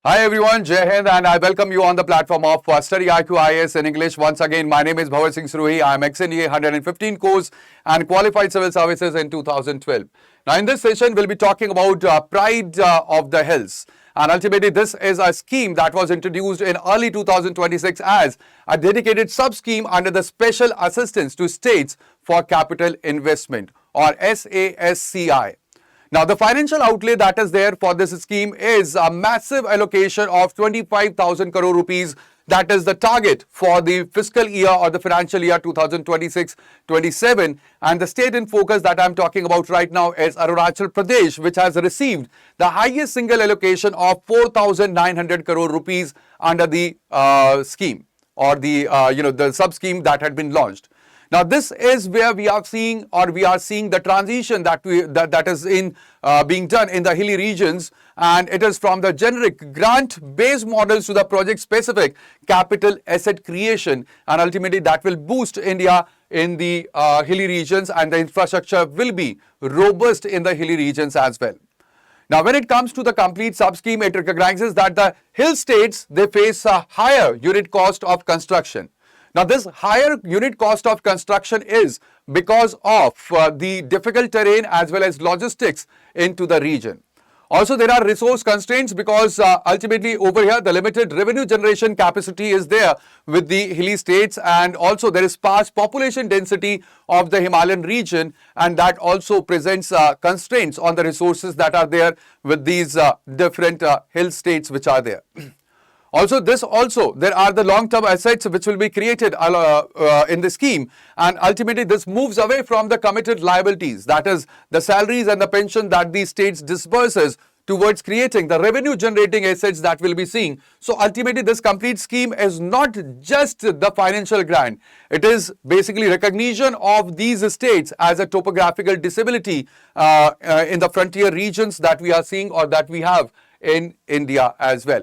Hi everyone, Jai Hind, and I welcome you on the platform of Study IQ IAS in English. Once again, my name is Bhavat Singh Suruhi. I am ex-NDA 115 course and qualified civil services in 2012. Now in this session, we'll be talking about Pride of the Hills. And ultimately, this is a scheme that was introduced in early 2026 as a dedicated sub-scheme under the Special Assistance to States for Capital Investment, or SASCI. Now, the financial outlay that is there for this scheme is a massive allocation of 25,000 crore rupees. That is the target for the fiscal year or the financial year 2026-27. And the state in focus that I'm talking about right now is Arunachal Pradesh, which has received the highest single allocation of 4,900 crore rupees under the scheme or the sub-scheme that had been launched. Now, this is where we are seeing the transition that is being done in the hilly regions, and it is from the generic grant-based models to the project-specific capital asset creation, and ultimately that will boost India in the hilly regions, and the infrastructure will be robust in the hilly regions as well. Now, when it comes to the complete sub-scheme, it recognizes that the hill states, they face a higher unit cost of construction. Now, this higher unit cost of construction is because of the difficult terrain as well as logistics into the region. Also, there are resource constraints because ultimately over here, the limited revenue generation capacity is there with the hilly states, and also there is sparse population density of the Himalayan region, and that also presents constraints on the resources that are there with these different hill states which are there. Also, there are the long-term assets which will be created in the scheme, and ultimately this moves away from the committed liabilities, that is the salaries and the pension that the states disburses, towards creating the revenue generating assets that we'll be seeing. So ultimately this complete scheme is not just the financial grant, it is basically recognition of these states as a topographical disability in the frontier regions that we are seeing or that we have in India as well.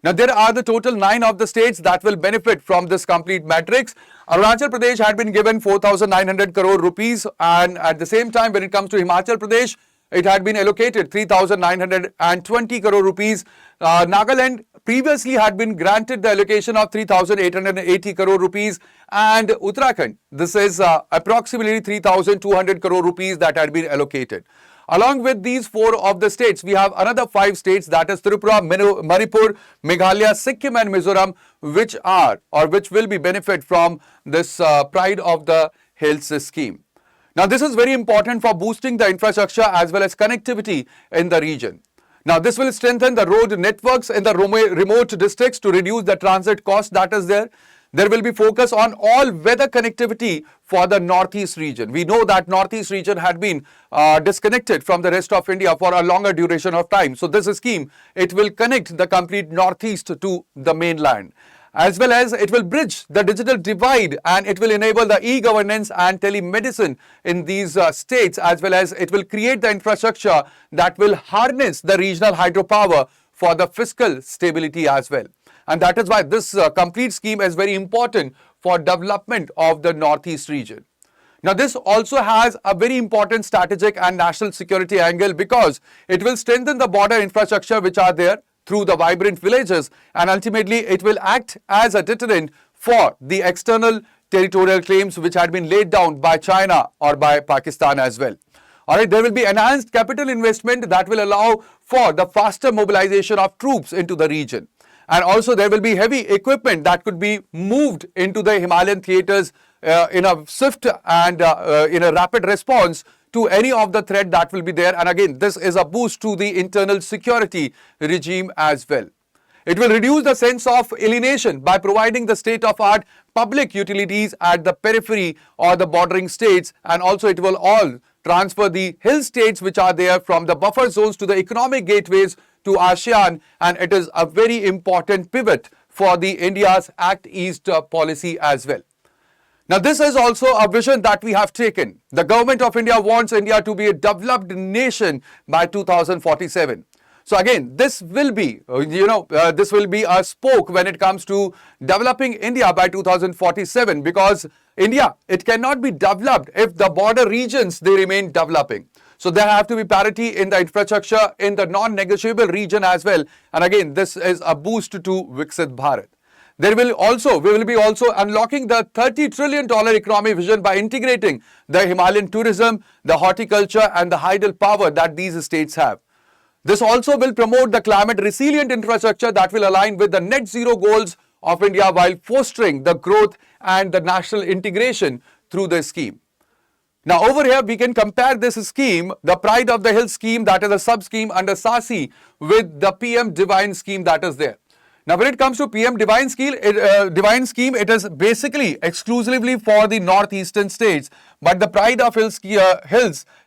Now, there are the total 9 of the states that will benefit from this complete matrix. Arunachal Pradesh had been given 4,900 crore rupees, and at the same time, when it comes to Himachal Pradesh, it had been allocated 3,920 crore rupees. Nagaland previously had been granted the allocation of 3,880 crore rupees, and Uttarakhand, this is approximately 3,200 crore rupees that had been allocated. Along with these 4 of the states, we have another 5 states, that is Tripura, Manipur, Meghalaya, Sikkim and Mizoram, which will be benefit from this Pride of the Hills scheme. Now, this is very important for boosting the infrastructure as well as connectivity in the region. Now, this will strengthen the road networks in the remote districts to reduce the transit cost that is there. There will be focus on all weather connectivity for the Northeast region. We know that Northeast region had been disconnected from the rest of India for a longer duration of time. So this scheme, it will connect the complete Northeast to the mainland. As well as it will bridge the digital divide, and it will enable the e-governance and telemedicine in these states, as well as it will create the infrastructure that will harness the regional hydropower for the fiscal stability as well. And that is why this complete scheme is very important for development of the Northeast region. Now, this also has a very important strategic and national security angle because it will strengthen the border infrastructure which are there through the vibrant villages, and ultimately it will act as a deterrent for the external territorial claims which had been laid down by China or by Pakistan as well. Alright, there will be enhanced capital investment that will allow for the faster mobilization of troops into the region. And also there will be heavy equipment that could be moved into the Himalayan theatres in a swift and in a rapid response to any of the threat that will be there. And again, this is a boost to the internal security regime as well. It will reduce the sense of alienation by providing the state-of-art public utilities at the periphery or the bordering states, and also it will all transfer the hill states which are there from the buffer zones to the economic gateways to ASEAN, and it is a very important pivot for the India's Act East policy as well. Now, this is also a vision that we have taken. The government of India wants India to be a developed nation by 2047. So again, this will be, this will be a spoke when it comes to developing India by 2047, because India, it cannot be developed if the border regions, they remain developing. So there have to be parity in the infrastructure in the non-negotiable region as well. And again, this is a boost to Viksit Bharat. We will be also unlocking the $30 trillion economy vision by integrating the Himalayan tourism, the horticulture and the hydel power that these states have. This also will promote the climate resilient infrastructure that will align with the net zero goals of India while fostering the growth and the national integration through the scheme. Now over here we can compare this scheme, the Pride of the Hills scheme, that is a sub-scheme under SASI, with the PM Divine scheme that is there. Now when it comes to PM Divine scheme, it is basically exclusively for the northeastern states. But the Pride of Hills,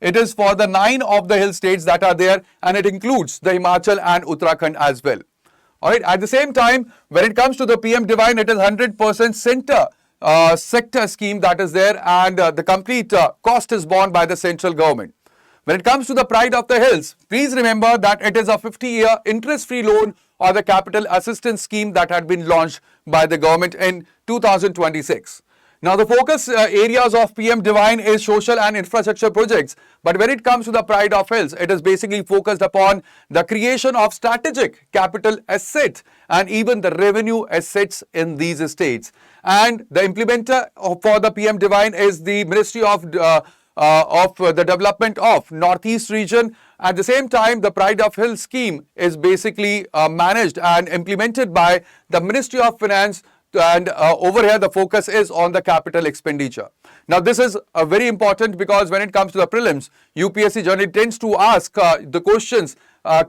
it is for the 9 of the hill states that are there, and it includes the Himachal and Uttarakhand as well. Alright, at the same time, when it comes to the PM Divine, it is 100% sector scheme that is there, and the complete cost is borne by the central government. When it comes to the Pride of the Hills, please remember that it is a 50-year interest-free loan or the capital assistance scheme that had been launched by the government in 2026. Now the focus areas of PM Divine is social and infrastructure projects, but when it comes to the Pride of Hills, it is basically focused upon the creation of strategic capital assets and even the revenue assets in these states. And the implementer for the PM Divine is the Ministry of the Development of Northeast region. At the same time, the Pride of Hills scheme is basically managed and implemented by the Ministry of Finance, and over here the focus is on the capital expenditure. Now this is very important because when it comes to the prelims, UPSC generally tends to ask the questions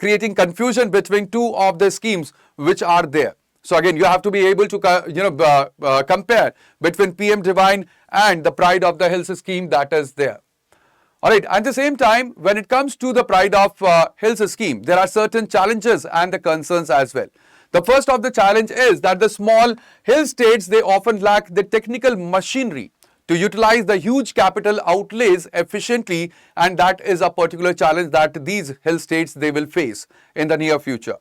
creating confusion between two of the schemes which are there. So again, you have to be able to compare between PM Divine and the Pride of the Hills scheme that is there. Alright, at the same time, when it comes to the Pride of Hills scheme, there are certain challenges and the concerns as well. The first of the challenge is that the small hill states, they often lack the technical machinery to utilize the huge capital outlays efficiently, and that is a particular challenge that these hill states they will face in the near future.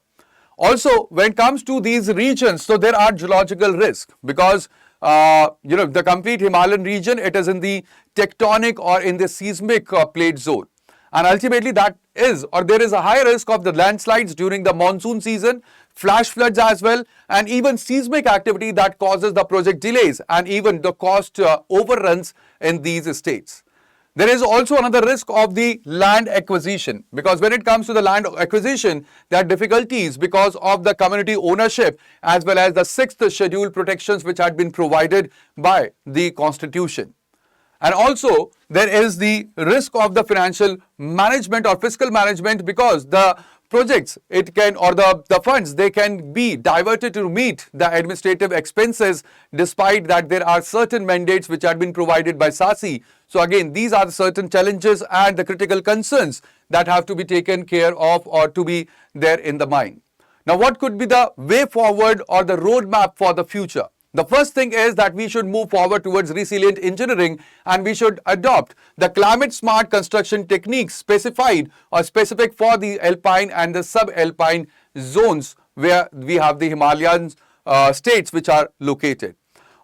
Also, when it comes to these regions, so there are geological risks because the complete Himalayan region, it is in the tectonic or in the seismic plate zone. And ultimately there is a high risk of the landslides during the monsoon season, flash floods as well, and even seismic activity that causes the project delays and even the cost overruns in these states. There is also another risk of the land acquisition, because when it comes to the land acquisition, there are difficulties because of the community ownership as well as the 6th schedule protections which had been provided by the constitution. And also there is the risk of the financial management or fiscal management, because the projects the funds they can be diverted to meet the administrative expenses, despite that there are certain mandates which have been provided by SASI. So again, these are the certain challenges and the critical concerns that have to be taken care of or to be there in the mind. Now what could be the way forward or the roadmap for the future? The first thing is that we should move forward towards resilient engineering, and we should adopt the climate smart construction techniques specified or specific for the alpine and the sub-alpine zones where we have the Himalayan states which are located.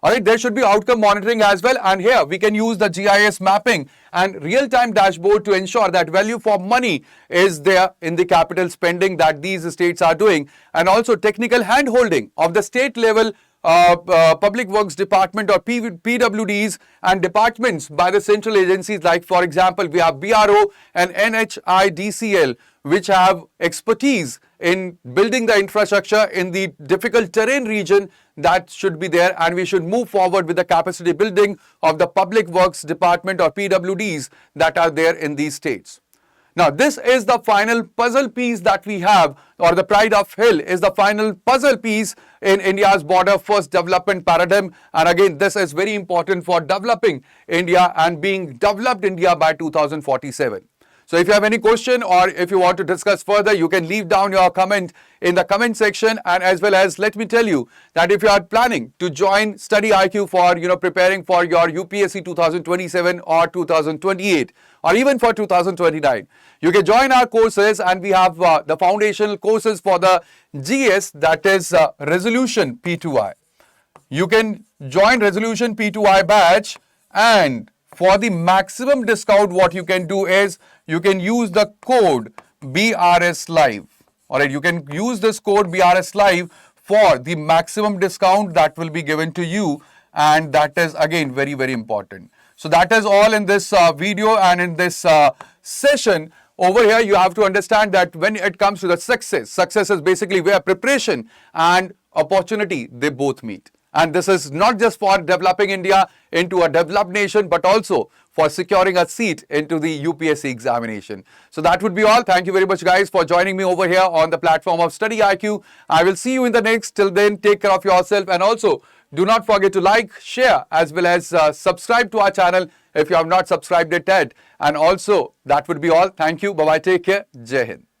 Alright, there should be outcome monitoring as well, and here we can use the GIS mapping and real-time dashboard to ensure that value for money is there in the capital spending that these states are doing, and also technical hand-holding of the state level Public Works Department or PWDs and departments by the central agencies, like for example we have BRO and NHIDCL, which have expertise in building the infrastructure in the difficult terrain region that should be there, and we should move forward with the capacity building of the Public Works Department or PWDs that are there in these states. Now this is the final puzzle piece that we have, or the Pride of Hill is the final puzzle piece in India's border first development paradigm, and again this is very important for developing India and being developed India by 2047. So if you have any question or if you want to discuss further, you can leave down your comment in the comment section, and as well as let me tell you that if you are planning to join Study IQ for preparing for your UPSC 2027 or 2028 or even for 2029, you can join our courses, and we have the foundational courses for the GS, that is Resolution P2I. You can join Resolution P2I batch, and For the maximum discount, what you can do is you can use the code BRS Live. Alright, you can use this code BRS Live for the maximum discount that will be given to you, and that is again very, very important. So that is all in this video and in this session. Over here, you have to understand that when it comes to the success is basically where preparation and opportunity, they both meet. And this is not just for developing India into a developed nation, but also for securing a seat into the UPSC examination. So that would be all. Thank you very much, guys, for joining me over here on the platform of Study IQ. I will see you in the next. Till then, take care of yourself, and also do not forget to like, share, as well as subscribe to our channel if you have not subscribed it yet. And also, that would be all. Thank you. Bye-bye. Take care. Jai Hind.